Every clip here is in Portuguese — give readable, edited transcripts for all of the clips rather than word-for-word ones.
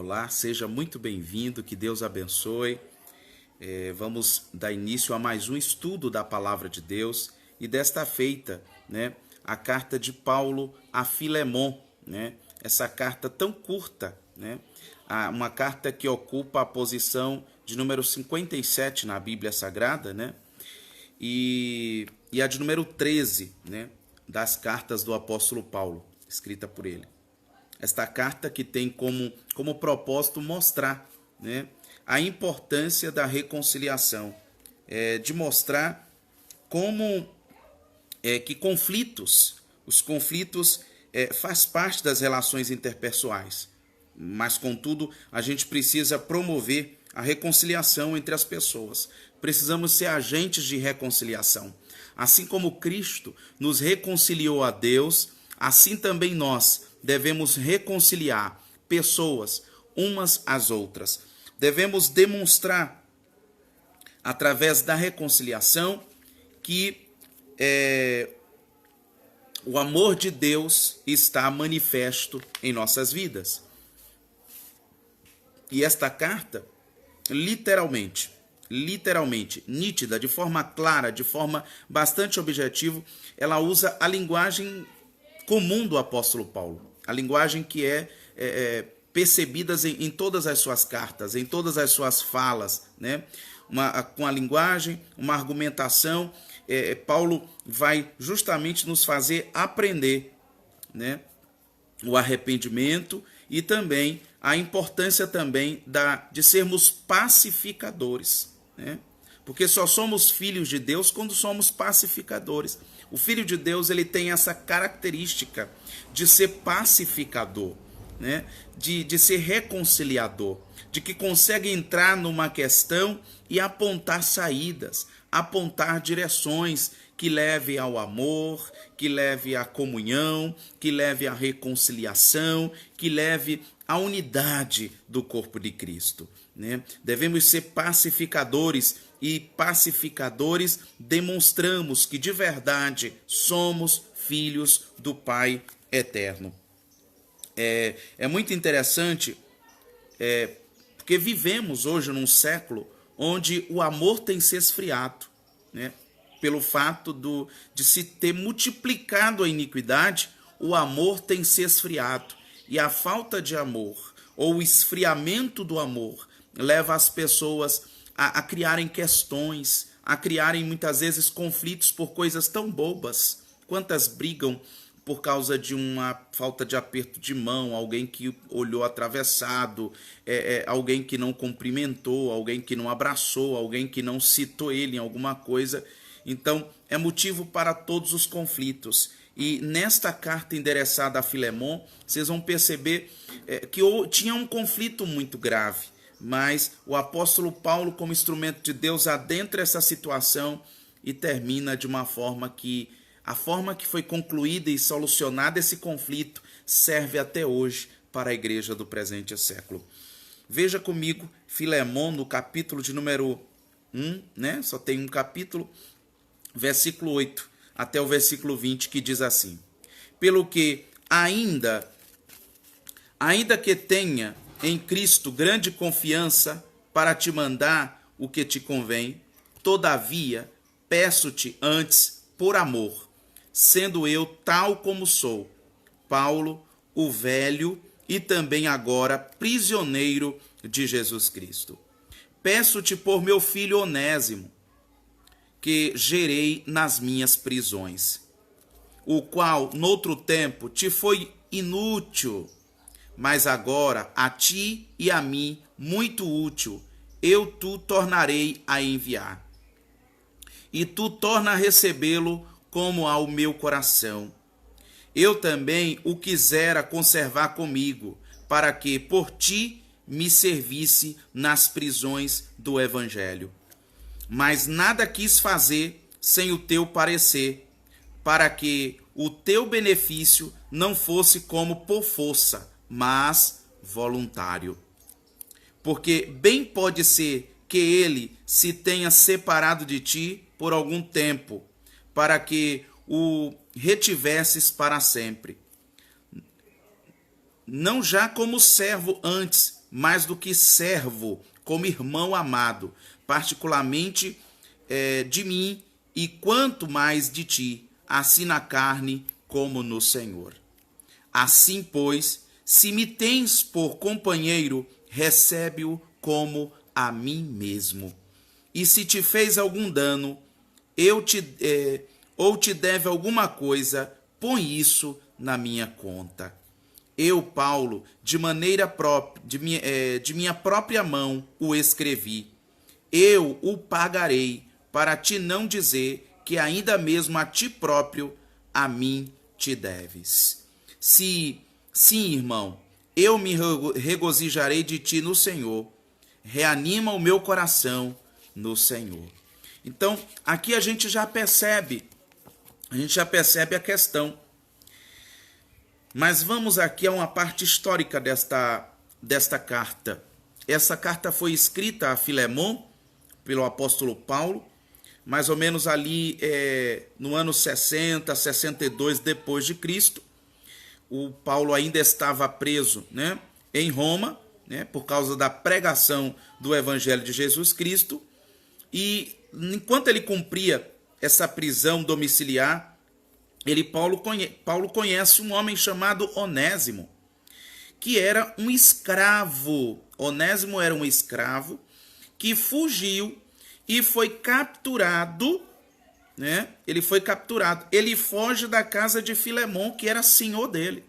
Olá, seja muito bem-vindo, que Deus abençoe. Vamos dar início a mais um estudo da Palavra de Deus e desta feita, a carta de Paulo a Filemon, essa carta tão curta, uma carta que ocupa a posição de número 57 na Bíblia Sagrada, e a de número 13, das cartas do apóstolo Paulo, escrita por ele. Esta carta que tem como propósito mostrar a importância da reconciliação, de mostrar como que os conflitos faz parte das relações interpessoais, mas contudo a gente precisa promover a reconciliação entre as pessoas. Precisamos ser agentes de reconciliação. Assim como Cristo nos reconciliou a Deus, assim também nós devemos reconciliar pessoas umas às outras. Devemos demonstrar, através da reconciliação, que o amor de Deus está manifesto em nossas vidas. E esta carta, literalmente, nítida, de forma clara, de forma bastante objetiva, ela usa a linguagem comum do apóstolo Paulo, a linguagem que é percebida em todas as suas cartas, em todas as suas falas, com a linguagem, uma argumentação. Paulo vai justamente nos fazer aprender, o arrependimento e também a importância também de sermos pacificadores, porque só somos filhos de Deus quando somos pacificadores. O Filho de Deus, ele tem essa característica de ser pacificador, de ser reconciliador, de que consegue entrar numa questão e apontar saídas, apontar direções que leve ao amor, que leve à comunhão, que leve à reconciliação, que leve à unidade do corpo de Cristo. Devemos ser pacificadores, e pacificadores demonstramos que de verdade somos filhos do Pai eterno. É muito interessante, porque vivemos hoje num século onde o amor tem se esfriado, pelo fato de se ter multiplicado a iniquidade, o amor tem se esfriado. E a falta de amor, ou o esfriamento do amor, leva as pessoas a criarem questões, a criarem muitas vezes conflitos por coisas tão bobas. Quantas brigam por causa de uma falta de aperto de mão, alguém que olhou atravessado, alguém que não cumprimentou, alguém que não abraçou, alguém que não citou ele em alguma coisa. Então, é motivo para todos os conflitos. E nesta carta endereçada a Filemon, vocês vão perceber que tinha um conflito muito grave. Mas o apóstolo Paulo, como instrumento de Deus, adentra essa situação e termina de uma forma que a forma que foi concluída e solucionada esse conflito serve até hoje para a igreja do presente século. Veja comigo Filemon no capítulo de número 1, só tem um capítulo, versículo 8 até o versículo 20, que diz assim: pelo que ainda que tenha em Cristo grande confiança para te mandar o que te convém, todavia peço-te antes por amor, sendo eu tal como sou, Paulo, o velho e também agora prisioneiro de Jesus Cristo. Peço-te por meu filho Onésimo, que gerei nas minhas prisões, o qual noutro tempo te foi inútil, mas agora a ti e a mim muito útil, eu tu tornarei a enviar. E tu torna a recebê-lo como ao meu coração. Eu também o quisera conservar comigo, para que por ti me servisse nas prisões do evangelho. Mas nada quis fazer sem o teu parecer, para que o teu benefício não fosse como por força, mas voluntário. Porque bem pode ser que ele se tenha separado de ti por algum tempo, para que o retivesses para sempre. Não já como servo antes, mais do que servo, como irmão amado, particularmente de mim, e quanto mais de ti, assim na carne como no Senhor. Assim, pois, se me tens por companheiro, recebe-o como a mim mesmo. E se te fez algum dano, ou te deve alguma coisa, põe isso na minha conta. Eu, Paulo, de maneira própria, de minha própria mão o escrevi. Eu o pagarei, para te não dizer que ainda mesmo a ti próprio, a mim te deves. Sim, irmão, eu me regozijarei de ti no Senhor. Reanima o meu coração no Senhor. Então, aqui a gente já percebe a questão. Mas vamos aqui a uma parte histórica desta carta. Essa carta foi escrita a Filemon pelo apóstolo Paulo, mais ou menos ali no ano 60, 62 depois de Cristo. O Paulo ainda estava preso, né, em Roma, né, por causa da pregação do Evangelho de Jesus Cristo. E enquanto ele cumpria essa prisão domiciliar, Paulo conhece um homem chamado Onésimo, que era um escravo. Onésimo era um escravo que fugiu e foi capturado, né? Ele foi capturado. Ele foge da casa de Filemon, que era senhor dele,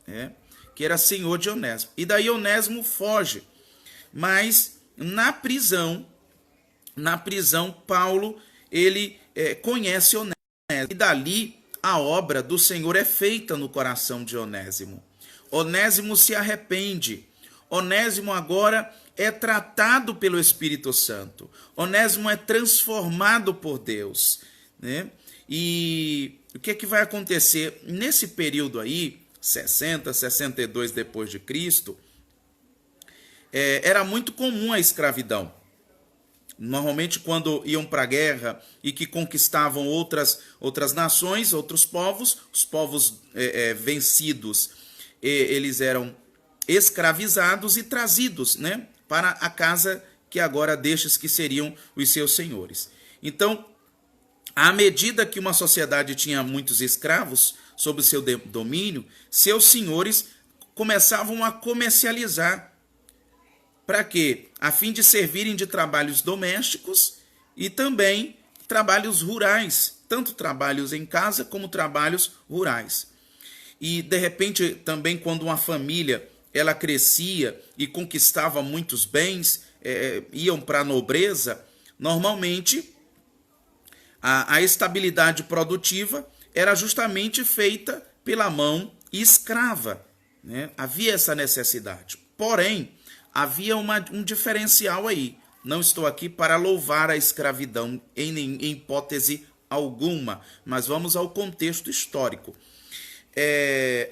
né? Que era senhor de Onésimo. E daí Onésimo foge. Mas na prisão, Paulo, ele conhece Onésimo. E dali a obra do Senhor é feita no coração de Onésimo. Onésimo se arrepende. Onésimo agora é tratado pelo Espírito Santo. Onésimo é transformado por Deus, né? E o que é que vai acontecer? Nesse período aí, 60, 62 depois de Cristo, era muito comum a escravidão. Normalmente, quando iam para a guerra e que conquistavam outras nações, outros povos, os povos vencidos, eles eram escravizados e trazidos, né, para a casa que agora destes que seriam os seus senhores. Então, à medida que uma sociedade tinha muitos escravos sob o seu domínio, seus senhores começavam a comercializar. Para quê? A fim de servirem de trabalhos domésticos e também trabalhos rurais, tanto trabalhos em casa como trabalhos rurais. E, de repente, também quando uma família ela crescia e conquistava muitos bens, iam para a nobreza, normalmente a estabilidade produtiva era justamente feita pela mão escrava, né? Havia essa necessidade. Porém, havia um diferencial aí. Não estou aqui para louvar a escravidão em hipótese alguma, mas vamos ao contexto histórico.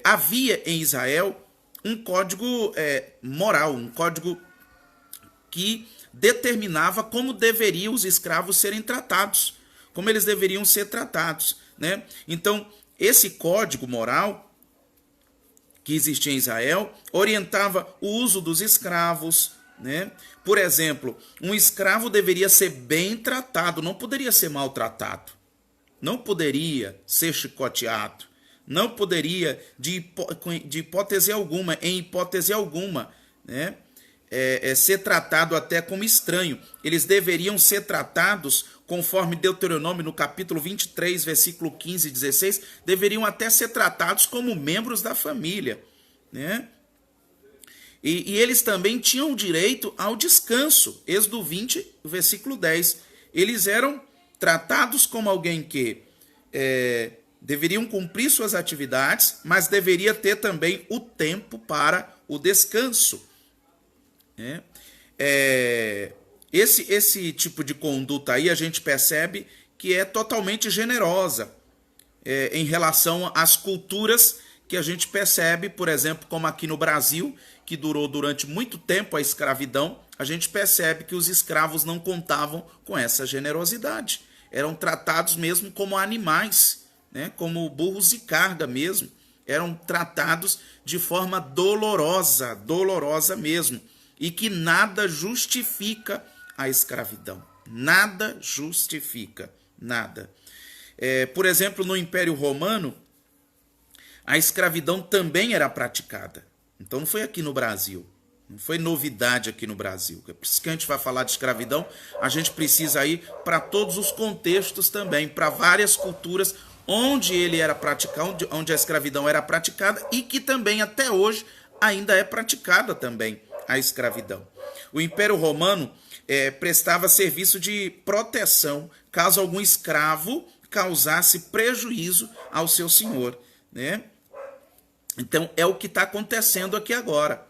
Havia em Israel um código moral, um código que determinava como deveriam os escravos serem tratados, como eles deveriam ser tratados, né? Então, esse código moral que existia em Israel orientava o uso dos escravos, né? Por exemplo, um escravo deveria ser bem tratado, não poderia ser maltratado, não poderia ser chicoteado, não poderia, em hipótese alguma, né, ser tratado até como estranho. Eles deveriam ser tratados, conforme Deuteronômio, no capítulo 23, versículo 15 e 16, deveriam até ser tratados como membros da família, né? E eles também tinham direito ao descanso. Êxodo 20, versículo 10. Eles eram tratados como alguém que deveriam cumprir suas atividades, mas deveria ter também o tempo para o descanso, né? Esse tipo de conduta aí a gente percebe que é totalmente generosa em relação às culturas que a gente percebe, por exemplo, como aqui no Brasil, que durou durante muito tempo a escravidão, a gente percebe que os escravos não contavam com essa generosidade. Eram tratados mesmo como animais, né, como burros de carga mesmo, eram tratados de forma dolorosa, dolorosa mesmo, e que nada justifica a escravidão. Nada justifica, nada. Por exemplo, no Império Romano, a escravidão também era praticada. Então não foi aqui no Brasil, não foi novidade aqui no Brasil. É por isso que a gente vai falar de escravidão, a gente precisa ir para todos os contextos também, para várias culturas onde ele era praticado, onde a escravidão era praticada e que também até hoje ainda é praticada também a escravidão. O Império Romano prestava serviço de proteção caso algum escravo causasse prejuízo ao seu senhor, né? Então é o que está acontecendo aqui agora.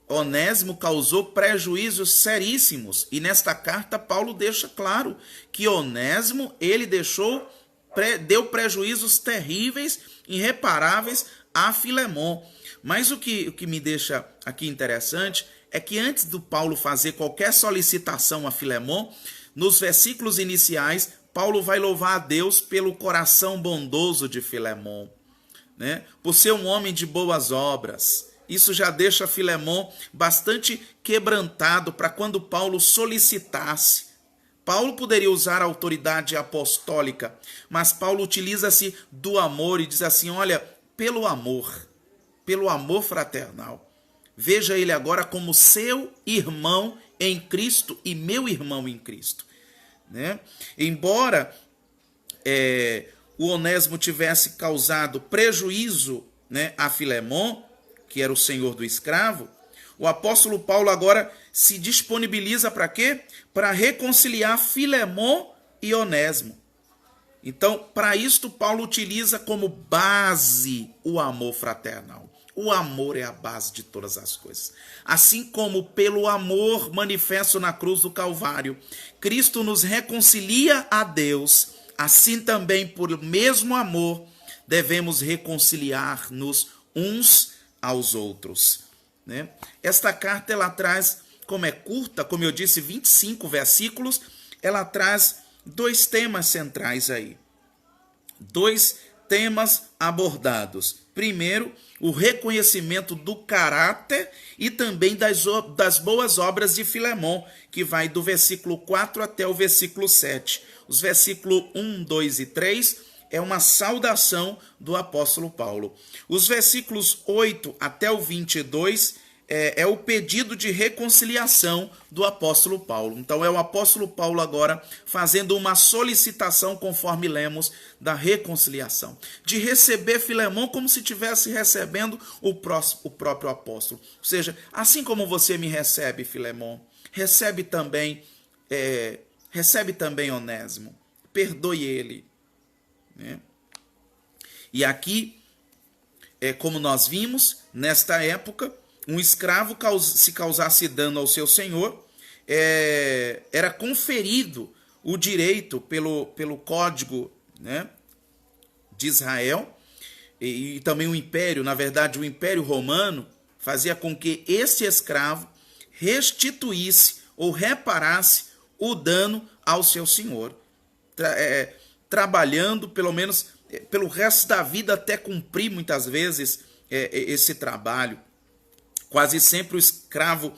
Onésimo causou prejuízos seríssimos, e nesta carta Paulo deixa claro que Onésimo ele deu prejuízos terríveis, irreparáveis a Filemon. Mas o que me deixa aqui interessante é que antes do Paulo fazer qualquer solicitação a Filemon, nos versículos iniciais, Paulo vai louvar a Deus pelo coração bondoso de Filemon, né? Por ser um homem de boas obras. Isso já deixa Filemon bastante quebrantado para quando Paulo solicitasse. Paulo poderia usar a autoridade apostólica, mas Paulo utiliza-se do amor e diz assim, olha, pelo amor fraternal. Veja ele agora como seu irmão em Cristo e meu irmão em Cristo, né? Embora o Onésimo tivesse causado prejuízo, né, a Filemon, que era o senhor do escravo, o apóstolo Paulo agora se disponibiliza para quê? Para reconciliar Filemon e Onésimo. Então, para isto, Paulo utiliza como base o amor fraternal. O amor é a base de todas as coisas. Assim como pelo amor manifesto na cruz do Calvário, Cristo nos reconcilia a Deus, assim também por mesmo amor devemos reconciliar-nos uns aos outros, né? Esta carta ela traz, como é curta, como eu disse, 25 versículos, ela traz dois temas centrais aí. Dois temas abordados. Primeiro, o reconhecimento do caráter e também das boas obras de Filemon, que vai do versículo 4 até o versículo 7. Os versículos 1, 2 e 3 é uma saudação do apóstolo Paulo. Os versículos 8 até o 22 é o pedido de reconciliação do apóstolo Paulo. Então é o apóstolo Paulo agora fazendo uma solicitação, conforme lemos, da reconciliação. De receber Filemon como se estivesse recebendo o próprio apóstolo. Ou seja, assim como você me recebe, Filemon, recebe também Onésimo. Perdoe ele. Né? E aqui, como nós vimos, nesta época, um escravo, se causasse dano ao seu senhor, era conferido o direito pelo código, né, de Israel, e também o império, na verdade o Império Romano, fazia com que esse escravo restituísse ou reparasse o dano ao seu senhor, trabalhando pelo menos pelo resto da vida até cumprir muitas vezes esse trabalho. Quase sempre o escravo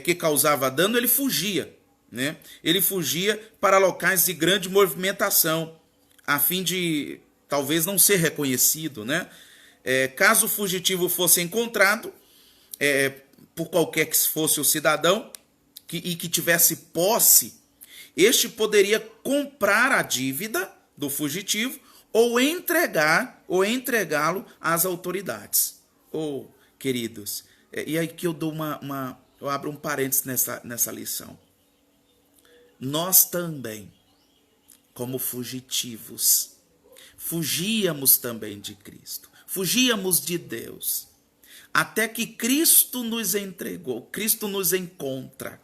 que causava dano, ele fugia, né? Ele fugia para locais de grande movimentação, a fim de talvez não ser reconhecido, né? Caso o fugitivo fosse encontrado, por qualquer que fosse o cidadão, e que tivesse posse, este poderia comprar a dívida do fugitivo ou entregá-lo às autoridades. Queridos, e aí que eu dou eu abro um parênteses nessa lição. Nós também, como fugitivos, fugíamos também de Cristo, fugíamos de Deus, até que Cristo nos entregou, Cristo nos encontra.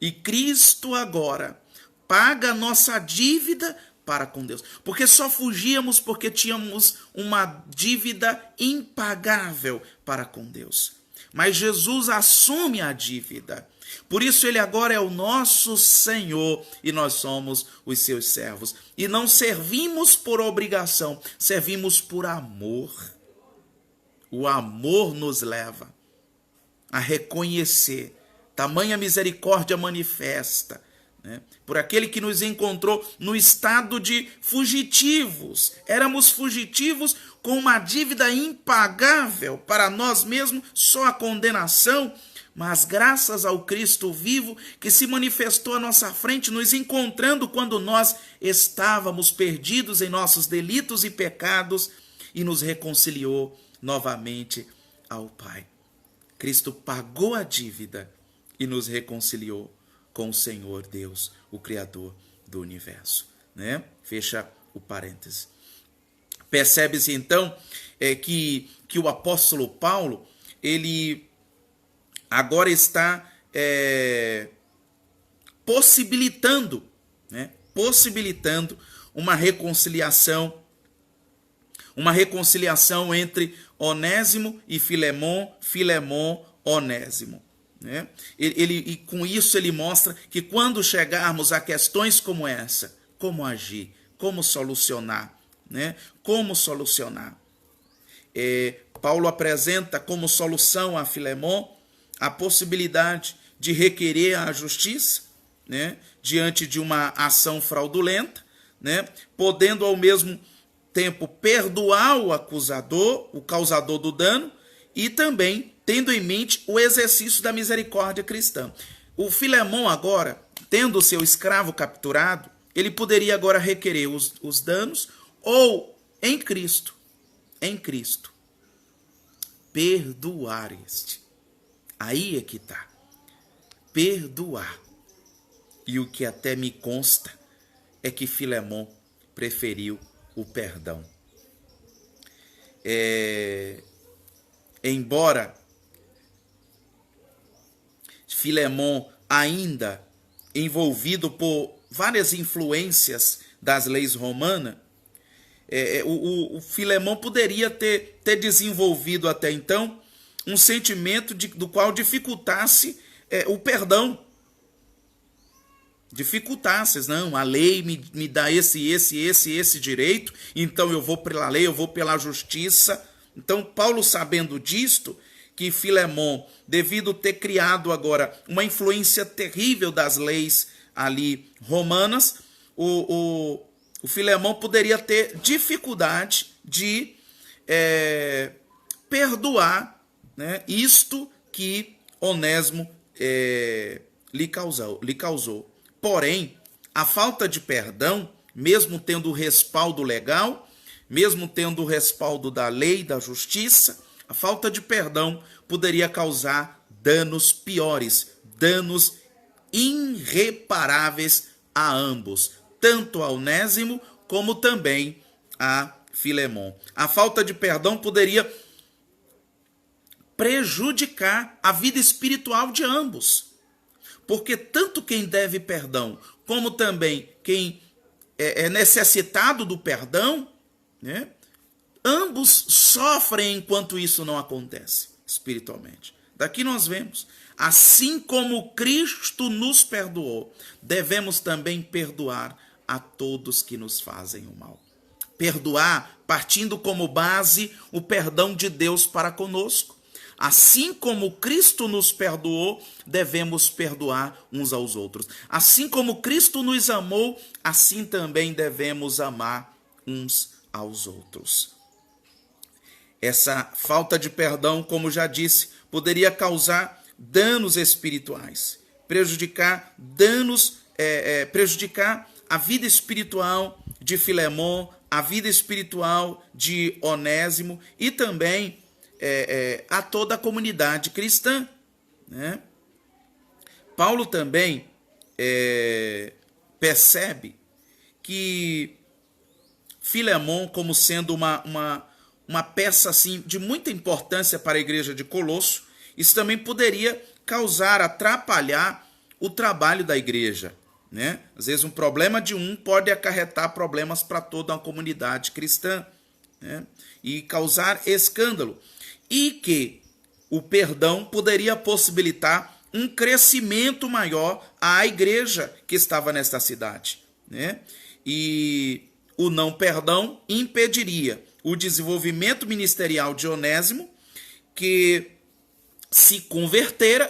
E Cristo agora paga a nossa dívida para com Deus. Porque só fugíamos porque tínhamos uma dívida impagável para com Deus. Mas Jesus assume a dívida. Por isso ele agora é o nosso Senhor e nós somos os seus servos. E não servimos por obrigação, servimos por amor. O amor nos leva a reconhecer tamanha misericórdia manifesta, né, por aquele que nos encontrou no estado de fugitivos. Éramos fugitivos com uma dívida impagável para nós mesmos, só a condenação, mas graças ao Cristo vivo que se manifestou à nossa frente, nos encontrando quando nós estávamos perdidos em nossos delitos e pecados e nos reconciliou novamente ao Pai. Cristo pagou a dívida e nos reconciliou com o Senhor Deus, o Criador do universo, né? Fecha o parêntese. Percebe-se então que o apóstolo Paulo, ele agora está possibilitando uma reconciliação entre Onésimo e Filemon, Onésimo. Né? E com isso ele mostra que quando chegarmos a questões como essa, como agir, como solucionar, né? Como solucionar. Paulo apresenta como solução a Filemon a possibilidade de requerer a justiça, né? Diante de uma ação fraudulenta, né? Podendo ao mesmo tempo perdoar o acusador, o causador do dano, e também tendo em mente o exercício da misericórdia cristã. O Filemon agora, tendo o seu escravo capturado, ele poderia agora requerer os danos ou em Cristo, perdoar este. Aí é que está. Perdoar. E o que até me consta é que Filemon preferiu o perdão. Embora Filemon, ainda envolvido por várias influências das leis romanas, o Filemon poderia ter desenvolvido até então um sentimento do qual dificultasse o perdão. Dificultasse, não, a lei me dá esse direito, então eu vou pela lei, eu vou pela justiça. Então Paulo, sabendo disto, que Filemon, devido ter criado agora uma influência terrível das leis ali romanas, o Filemon poderia ter dificuldade de perdoar, né, isto que Onésimo lhe causou. Porém, a falta de perdão, mesmo tendo o respaldo legal, mesmo tendo o respaldo da lei, da justiça, a falta de perdão poderia causar danos piores, danos irreparáveis a ambos, tanto a Onésimo como também a Filemon. A falta de perdão poderia prejudicar a vida espiritual de ambos, porque tanto quem deve perdão, como também quem é necessitado do perdão, né, ambos sofrem enquanto isso não acontece espiritualmente. Daqui nós vemos, assim como Cristo nos perdoou, devemos também perdoar a todos que nos fazem o mal. Perdoar partindo como base o perdão de Deus para conosco. Assim como Cristo nos perdoou, devemos perdoar uns aos outros. Assim como Cristo nos amou, assim também devemos amar uns aos outros. Essa falta de perdão, como já disse, poderia causar danos espirituais, prejudicar a vida espiritual de Filemon, a vida espiritual de Onésimo e também a toda a comunidade cristã, né? Paulo também percebe que Filemon, como sendo uma peça assim, de muita importância para a igreja de Colosso, isso também poderia atrapalhar o trabalho da igreja, né? Às vezes um problema de um pode acarretar problemas para toda uma comunidade cristã, né? E causar escândalo. E que o perdão poderia possibilitar um crescimento maior à igreja que estava nesta cidade, né? E o não perdão impediria o desenvolvimento ministerial de Onésimo, que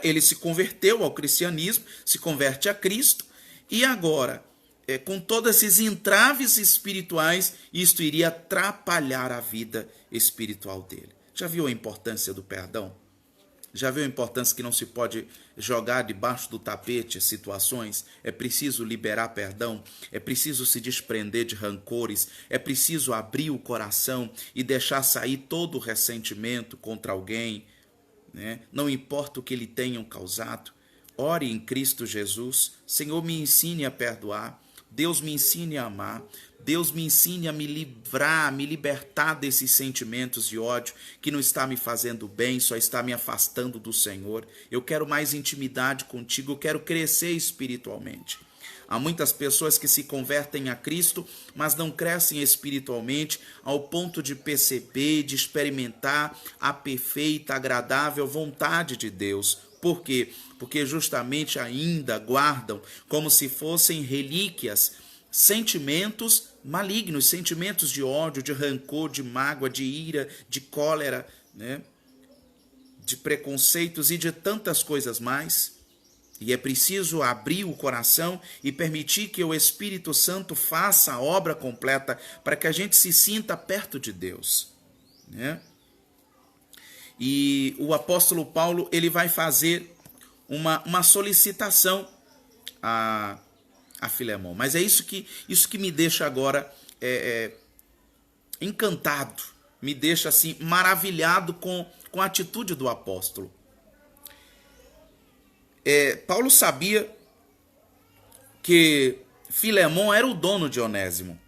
ele se converteu ao cristianismo, se converte a Cristo, e agora, com todos esses entraves espirituais, isto iria atrapalhar a vida espiritual dele. Já viu a importância do perdão? Já viu a importância que não se pode jogar debaixo do tapete situações? É preciso liberar perdão, é preciso se desprender de rancores, é preciso abrir o coração e deixar sair todo o ressentimento contra alguém, né? Não importa o que lhe tenham causado. Ore em Cristo Jesus. Senhor, me ensine a perdoar. Deus, me ensine a amar. Deus, me ensine a me livrar, a me libertar desses sentimentos de ódio que não está me fazendo bem, só está me afastando do Senhor. Eu quero mais intimidade contigo, eu quero crescer espiritualmente. Há muitas pessoas que se convertem a Cristo, mas não crescem espiritualmente ao ponto de perceber, de experimentar a perfeita, agradável vontade de Deus. Por quê? Porque justamente ainda guardam, como se fossem relíquias, sentimentos malignos, sentimentos de ódio, de rancor, de mágoa, de ira, de cólera, né? De preconceitos e de tantas coisas mais. E é preciso abrir o coração e permitir que o Espírito Santo faça a obra completa para que a gente se sinta perto de Deus, né? E o apóstolo Paulo, ele vai fazer uma solicitação a Filemão. Mas é isso que me deixa agora encantado, me deixa assim maravilhado com a atitude do apóstolo. Paulo sabia que Filemão era o dono de Onésimo,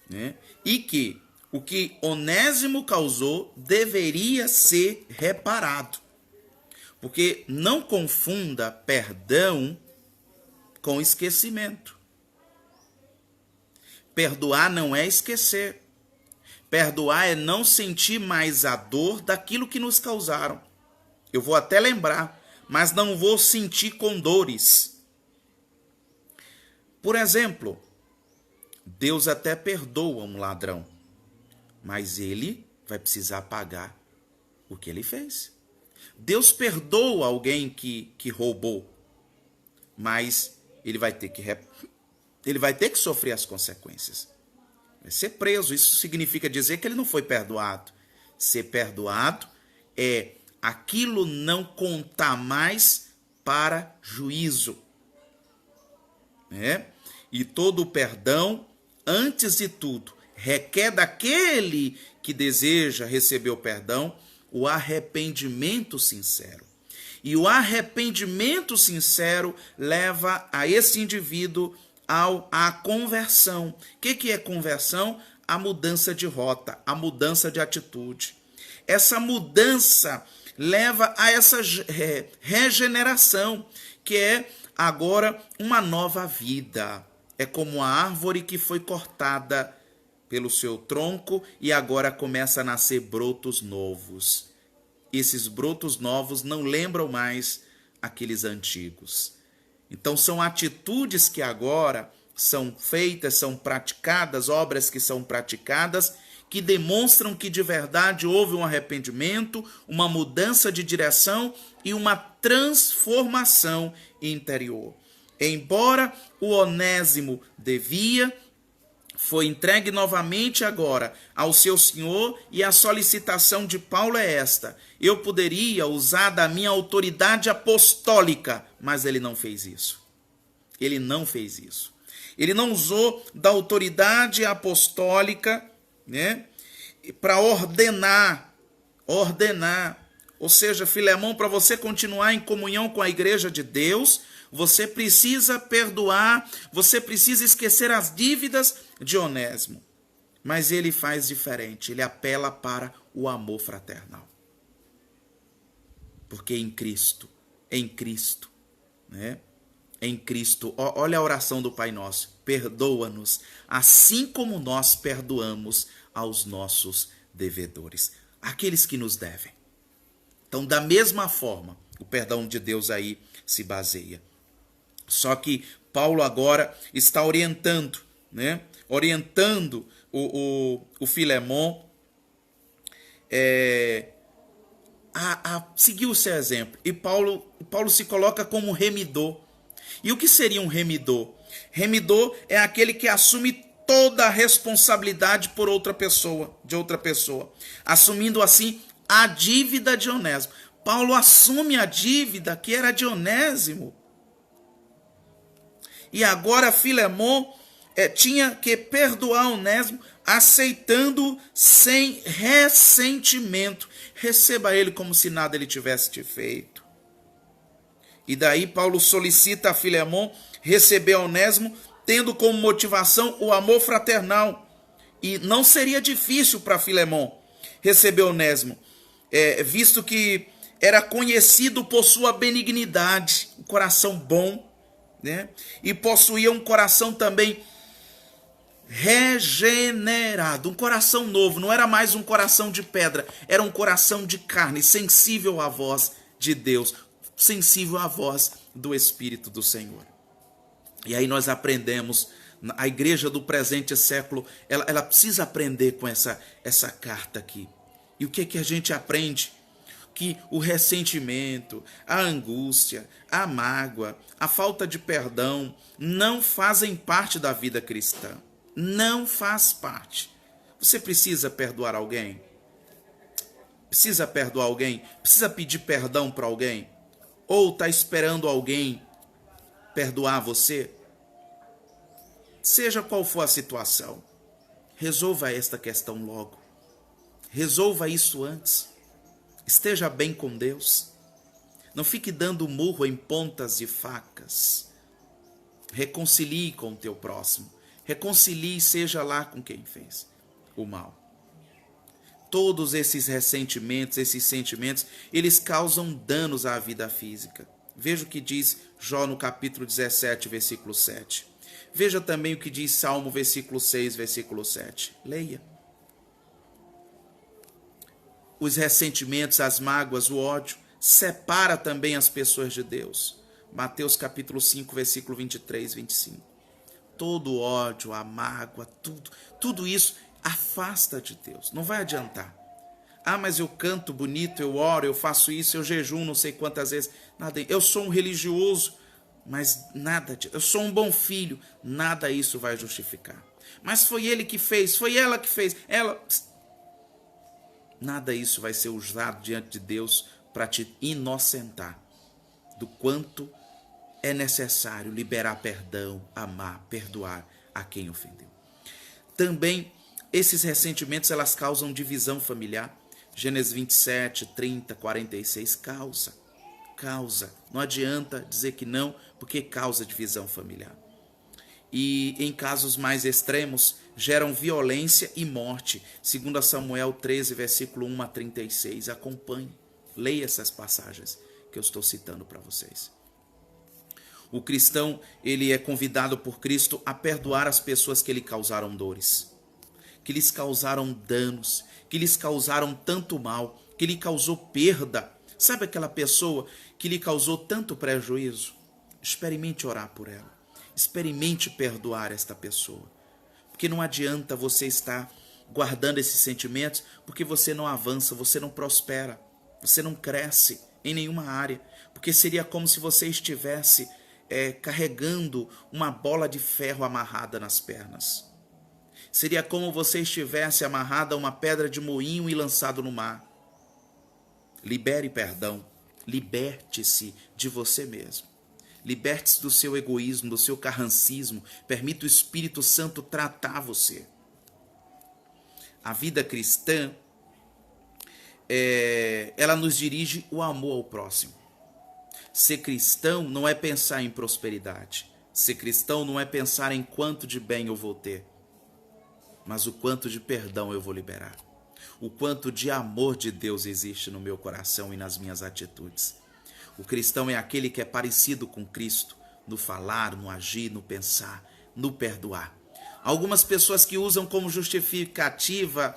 né? E que o que Onésimo causou deveria ser reparado. Porque não confunda perdão com esquecimento. Perdoar não é esquecer. Perdoar é não sentir mais a dor daquilo que nos causaram. Eu vou até lembrar, mas não vou sentir com dores. Por exemplo, Deus até perdoa um ladrão, mas ele vai precisar pagar o que ele fez. Deus perdoa alguém que roubou, mas ele vai ter que sofrer as consequências. Vai ser preso. Isso significa dizer que ele não foi perdoado. Ser perdoado é aquilo não contar mais para juízo, né? E todo o perdão, antes de tudo, requer daquele que deseja receber o perdão o arrependimento sincero. E o arrependimento sincero leva a esse indivíduo à conversão. O que é conversão? A mudança de rota, a mudança de atitude. Essa mudança leva a essa regeneração, que é agora uma nova vida. É como a árvore que foi cortada pelo seu tronco e agora começa a nascer brotos novos. Esses brotos novos não lembram mais aqueles antigos. Então são atitudes que agora são feitas, são praticadas, obras que são praticadas, que demonstram que de verdade houve um arrependimento, uma mudança de direção e uma transformação interior. Embora o Onésimo devia, foi entregue novamente agora ao seu senhor, e a solicitação de Paulo é esta: eu poderia usar da minha autoridade apostólica, mas ele não fez isso. Ele não fez isso. Ele não usou da autoridade apostólica, né, para ordenar. Ou seja, Filemão, para você continuar em comunhão com a igreja de Deus, você precisa perdoar, você precisa esquecer as dívidas de Onésimo. Mas ele faz diferente, ele apela para o amor fraternal. Porque em Cristo, né? Em Cristo, olha a oração do Pai Nosso: perdoa-nos, assim como nós perdoamos aos nossos devedores, aqueles que nos devem. Então, da mesma forma, o perdão de Deus aí se baseia. Só que Paulo agora está orientando, né? Orientando o Filemon a seguir o seu exemplo. E Paulo se coloca como remidor. E o que seria um remidor? Remidor é aquele que assume toda a responsabilidade por outra pessoa, assumindo assim a dívida de Onésimo. Paulo assume a dívida que era de Onésimo. E agora Filemon tinha que perdoar Onésimo, aceitando sem ressentimento. Receba ele como se nada ele tivesse te feito. E daí Paulo solicita a Filemon receber Onésimo, tendo como motivação o amor fraternal. E não seria difícil para Filemon receber Onésimo, visto que era conhecido por sua benignidade, um coração bom, né? E possuía um coração também regenerado, um coração novo. Não era mais um coração de pedra, era um coração de carne, sensível à voz de Deus, sensível à voz do Espírito do Senhor. E aí nós aprendemos, a igreja do presente século, ela precisa aprender com essa carta aqui. E o que a gente aprende? Que o ressentimento, a angústia, a mágoa, a falta de perdão não fazem parte da vida cristã. Não faz parte. Você precisa perdoar alguém? Precisa perdoar alguém? Precisa pedir perdão para alguém? Ou está esperando alguém perdoar você? Seja qual for a situação, resolva esta questão logo. Resolva isso antes. Esteja bem com Deus. Não fique dando murro em pontas de facas. Reconcilie com o teu próximo. Reconcilie, seja lá com quem fez o mal. Todos esses ressentimentos, esses sentimentos, eles causam danos à vida física. Veja o que diz Jó no capítulo 17, versículo 7. Veja também o que diz Salmo, versículo 6, versículo 7. Leia. Os ressentimentos, as mágoas, o ódio, separa também as pessoas de Deus. Mateus capítulo 5, versículo 23, 25. Todo o ódio, a mágoa, tudo isso afasta de Deus. Não vai adiantar. Ah, mas eu canto bonito, eu oro, eu faço isso, eu jejum não sei quantas vezes. Nada. Eu sou um religioso, mas nada. Eu sou um bom filho, nada isso vai justificar. Mas foi ele que fez, foi ela que fez. Nada isso vai ser usado diante de Deus para te inocentar do quanto é necessário liberar perdão, amar, perdoar a quem ofendeu. Também esses ressentimentos, elas causam divisão familiar. Gênesis 27, 30, 46, causa. Não adianta dizer que não, porque causa divisão familiar. E em casos mais extremos, geram violência e morte. 2 Samuel 13, versículo 1 a 36. Acompanhe, leia essas passagens que eu estou citando para vocês. O cristão, ele é convidado por Cristo a perdoar as pessoas que lhe causaram dores, que lhes causaram danos, que lhes causaram tanto mal, que lhe causou perda. Sabe aquela pessoa que lhe causou tanto prejuízo? Experimente orar por ela. Experimente perdoar esta pessoa. Porque não adianta você estar guardando esses sentimentos, porque você não avança, você não prospera, você não cresce em nenhuma área. Porque seria como se você estivesse carregando uma bola de ferro amarrada nas pernas. Seria como você estivesse amarrado a uma pedra de moinho e lançado no mar. Libere perdão. Liberte-se de você mesmo. Liberte-se do seu egoísmo, do seu carrancismo. Permita o Espírito Santo tratar você. A vida cristã, ela nos dirige o amor ao próximo. Ser cristão não é pensar em prosperidade. Ser cristão não é pensar em quanto de bem eu vou ter, mas o quanto de perdão eu vou liberar. O quanto de amor de Deus existe no meu coração e nas minhas atitudes. O cristão é aquele que é parecido com Cristo no falar, no agir, no pensar, no perdoar. Algumas pessoas que usam como justificativa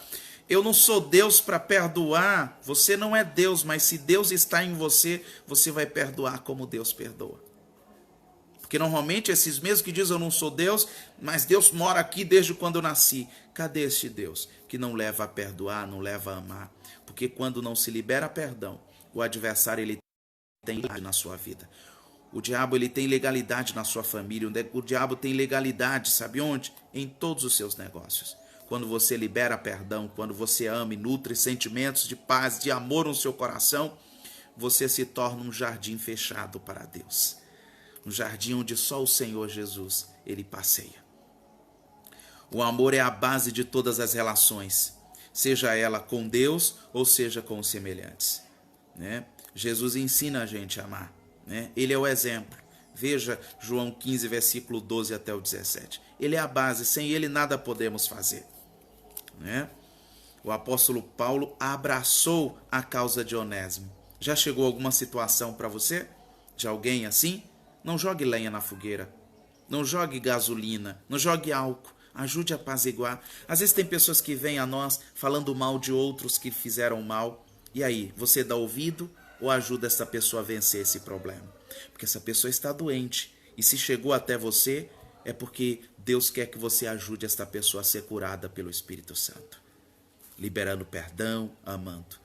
Eu não sou Deus para perdoar. Você não é Deus, mas se Deus está em você, você vai perdoar como Deus perdoa. Porque normalmente esses mesmos que dizem eu não sou Deus, mas Deus mora aqui desde quando eu nasci. Cadê este Deus que não leva a perdoar, não leva a amar? Porque quando não se libera perdão, o adversário ele tem legalidade na sua vida. O diabo ele tem legalidade na sua família. O diabo tem legalidade, sabe onde? Em todos os seus negócios. Quando você libera perdão, quando você ama e nutre sentimentos de paz, de amor no seu coração, você se torna um jardim fechado para Deus. Um jardim onde só o Senhor Jesus ele passeia. O amor é a base de todas as relações, seja ela com Deus ou seja com os semelhantes, né? Jesus ensina a gente a amar, né? Ele é o exemplo. Veja João 15, versículo 12 até o 17. Ele é a base, sem ele nada podemos fazer, né? O apóstolo Paulo abraçou a causa de Onésimo. Já chegou alguma situação para você? De alguém assim? Não jogue lenha na fogueira. Não jogue gasolina. Não jogue álcool. Ajude a apaziguar. Às vezes tem pessoas que vêm a nós falando mal de outros que fizeram mal. E aí, você dá ouvido ou ajuda essa pessoa a vencer esse problema? Porque essa pessoa está doente. E se chegou até você, é porque Deus quer que você ajude esta pessoa a ser curada pelo Espírito Santo. Liberando perdão, amando.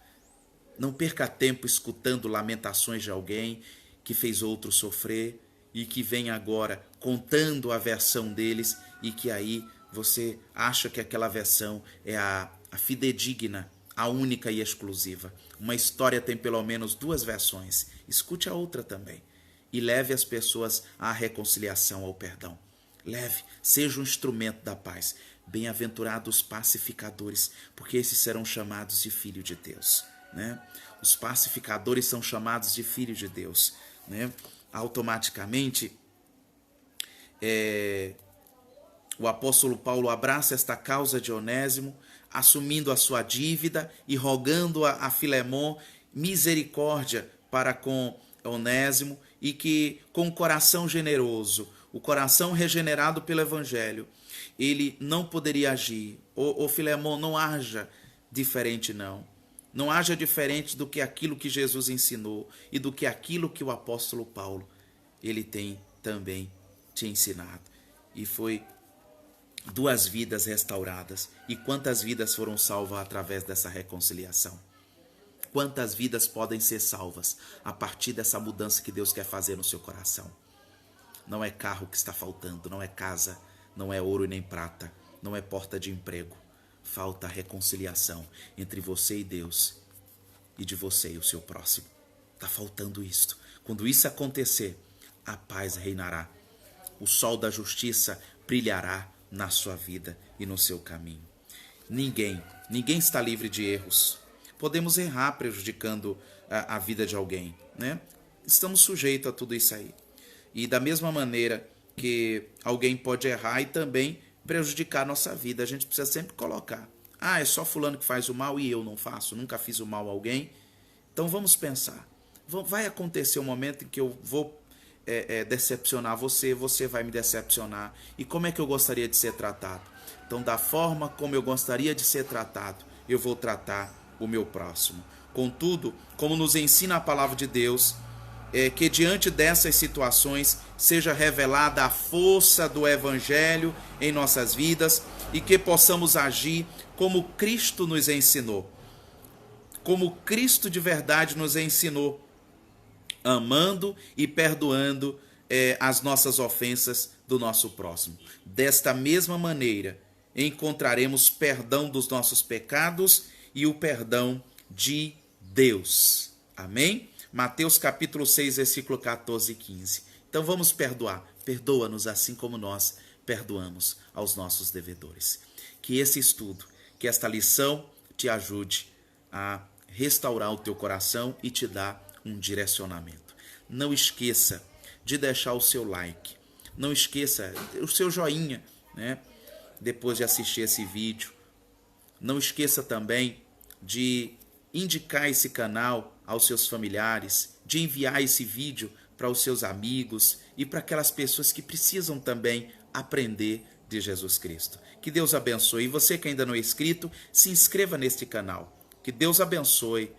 Não perca tempo escutando lamentações de alguém que fez outro sofrer e que vem agora contando a versão deles e que aí você acha que aquela versão é a fidedigna, a única e exclusiva. Uma história tem pelo menos duas versões. Escute a outra também e leve as pessoas à reconciliação, ao perdão. Leve, seja um instrumento da paz. Bem-aventurados os pacificadores, porque esses serão chamados de filho de Deus, né? Os pacificadores são chamados de filho de Deus, né? Automaticamente, o apóstolo Paulo abraça esta causa de Onésimo, assumindo a sua dívida e rogando a Filemon misericórdia para com Onésimo e que com o coração generoso, o coração regenerado pelo Evangelho, ele não poderia agir. Ô Filemon, não haja diferente não. Não haja diferente do que aquilo que Jesus ensinou e do que aquilo que o apóstolo Paulo ele tem também te ensinado. E foi 2 vidas restauradas. E quantas vidas foram salvas através dessa reconciliação? Quantas vidas podem ser salvas a partir dessa mudança que Deus quer fazer no seu coração? Não é carro que está faltando, não é casa, não é ouro e nem prata, não é porta de emprego. Falta a reconciliação entre você e Deus e de você e o seu próximo. Está faltando isto. Quando isso acontecer, a paz reinará. O sol da justiça brilhará na sua vida e no seu caminho. Ninguém está livre de erros. Podemos errar prejudicando a vida de alguém, né? Estamos sujeitos a tudo isso aí. E da mesma maneira que alguém pode errar e também prejudicar a nossa vida, a gente precisa sempre colocar: é só fulano que faz o mal e eu não faço, nunca fiz o mal a alguém. Então vamos pensar, vai acontecer um momento em que eu vou decepcionar você, você vai me decepcionar, e como é que eu gostaria de ser tratado? Então da forma como eu gostaria de ser tratado, eu vou tratar o meu próximo. Contudo, como nos ensina a palavra de Deus, que diante dessas situações seja revelada a força do Evangelho em nossas vidas e que possamos agir como Cristo nos ensinou. Como Cristo de verdade nos ensinou, amando e perdoando as nossas ofensas do nosso próximo. Desta mesma maneira, encontraremos perdão dos nossos pecados e o perdão de Deus. Amém? Mateus capítulo 6, versículo 14 e 15. Então vamos perdoar. Perdoa-nos assim como nós perdoamos aos nossos devedores. Que esse estudo, que esta lição te ajude a restaurar o teu coração e te dar um direcionamento. Não esqueça de deixar o seu like. Não esqueça o seu joinha, né? Depois de assistir esse vídeo. Não esqueça também de indicar esse canal aos seus familiares, de enviar esse vídeo para os seus amigos e para aquelas pessoas que precisam também aprender de Jesus Cristo. Que Deus abençoe. E você que ainda não é inscrito, se inscreva neste canal. Que Deus abençoe.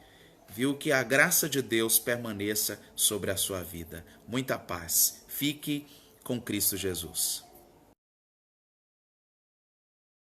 Viu? Que a graça de Deus permaneça sobre a sua vida. Muita paz. Fique com Cristo Jesus.